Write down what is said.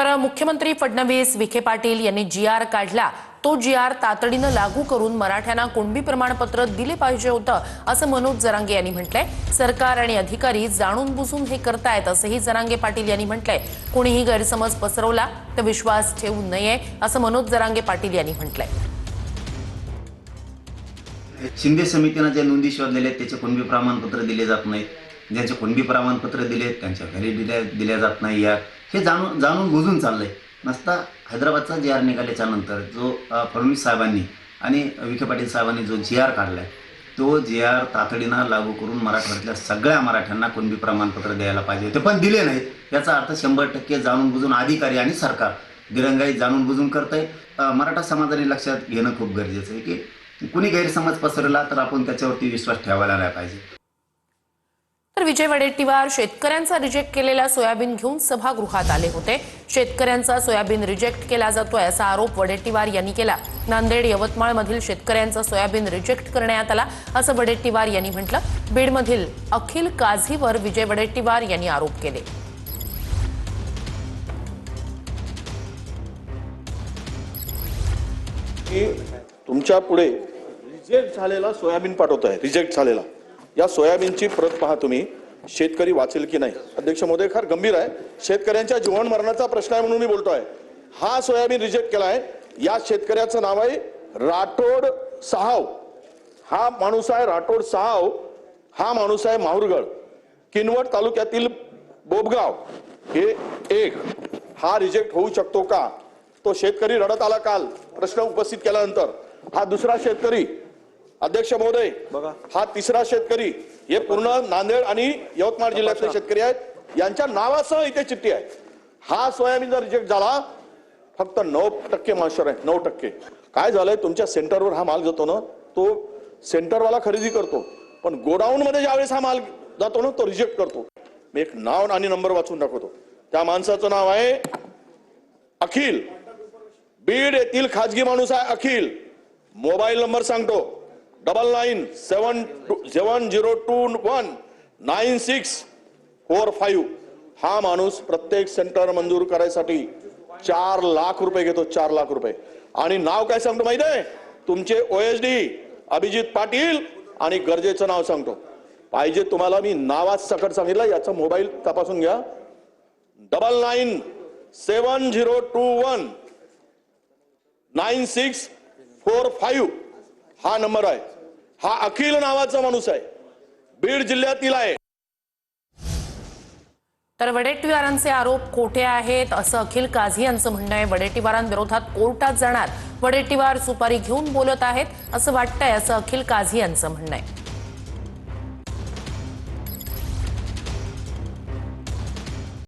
तर मुख्यमंत्री फडणवीस विखे पाटील यांनी जी.आर. काढला। तो जी.आर. तातडीने लागू करून मराठ्यांना कुणबी प्रमाणपत्र दिले पाहिजे होतं असं मनोज जरांगे यांनी म्हटलंय। सरकार आणि अधिकारी जाणून बुजून हे करतायत असंही जरांगे पाटील यांनी म्हटलंय। कोणीही गैरसमज पसरवला तर विश्वास ठेवू नये असं मनोज जरांगे पाटील यांनी म्हटलंय। शिंदे समितीने जे नोंदी शोधलेले त्याचे कुणबी प्रमाणपत्र दिले जात नाहीत, ज्यांचे कुणबी प्रमाणपत्र दिले त्यांच्या घरी दिल्या जात नाही। हे जाणून बुजून चाललंय। नसता हैदराबादचा जी.आर. निघाल्याच्या नंतर जो फडणवीस साहेबांनी आणि विखे पाटील साहेबांनी जो जी.आर. काढलाय तो जी.आर. तातडीनं लागू करून मराठवाड्यातल्या सगळ्या मराठ्यांना कुणबी प्रमाणपत्र द्यायला पाहिजे होते, पण दिले नाहीत। याचा अर्थ 100% जाणून बुजून अधिकारी आणि सरकार दिरंगाई जाणून बुजून करतंय। मराठा समाजाने लक्षात घेणं खूप गरजेचं आहे की कुणी गैरसमज पसरला तर आपण त्याच्यावरती विश्वास ठेवायला नाही पाहिजे। तर विजय वडेट्टीवार शेतकऱ्यांचा रिजेक्ट केलेला सोयाबीन घेऊन सभागृहात आले होते। शेतकऱ्यांचा सोयाबीन रिजेक्ट केला जातोय असा आरोप वडेट्टीवार यांनी केला। नांदेड यवतमाळ मधील शेतकऱ्यांचा सोयाबीन रिजेक्ट करण्यात आला असं वडेट्टीवार यांनी म्हटलं। बीडमधील अखिल काझीवर विजय वडेट्टीवार यांनी आरोप केले। तुमच्या पुढे रिजेक्ट झालेला सोयाबीन पाठवतोय, रिजेक्ट झालेला या सोयाबीनची प्रत पहा तुम्ही, शेतकरी वाचेल की नाही। अध्यक्ष महोदय फार गंभीर आहे, शेतकऱ्यांच्या जीवन मरणाचा प्रश्न आहे म्हणून मी बोलतोय। हा सोयाबीन रिजेक्ट केलाय, या शेतकऱ्याचं नाव आहे राठोड साहाव। हा माणूस आहे राठोड साहाव, हा माणूस आहे माहुरगड किनवट तालुक्यातील बोबगाव हे एक। हा रिजेक्ट होऊ शकतो का? तो शेतकरी रडत आला काल प्रश्न उपस्थित केल्यानंतर। हा दुसरा शेतकरी अध्यक्ष महोदय बघा, हा तिसरा शेतकरी, हे पूर्ण नांदेड आणि यवतमाळ जिल्ह्यातले शेतकरी आहेत, यांच्या नावासह इथे चिठ्ठी आहे। हा सोयाबीन जर रिजेक्ट झाला फक्त 9% मॉइश्चर आहे, 9%। काय झालंय, तुमच्या सेंटरवर हा माल जातो ना, तो सेंटरवाला खरेदी करतो, पण गोडाऊन मध्ये ज्यावेळेस हा माल जातो ना तो रिजेक्ट करतो। मी एक नाव आणि नंबर वाचून दाखवतो। त्या माणसाचं नाव आहे अखिल, बीड येथील खाजगी माणूस आहे अखिल। मोबाईल नंबर सांगतो 9970219645। हा माणूस प्रत्येक सेंटर मंजूर करायसाठी 4 लाख रुपये घेतो, 4 लाख रुपये। आणि नाव काय सांगतो माहिती आहे, तुमचे OSD अभिजित पाटील, आणि गरजेचं नाव सांगतो। पाहिजे तुम्हाला मी नावात सकट सांगितलं, याचा मोबाईल तपासून घ्या। 9970219645 हा नंबर आहे। हा अखिल नावाचा माणूस आहे, बीड जिल्ह्यातील आहे। तर वडेट्टीवारांचे आरोप खोटे आहेत असं अखिल काझी यांचं म्हणणं आहे। वडेट्टीवारांविरोधात कोर्टात जाणार, वडेट्टीवार सुपारी घेऊन बोलत आहेत असं वाटतंय असं अखिल काझी यांचं म्हणणं आहे।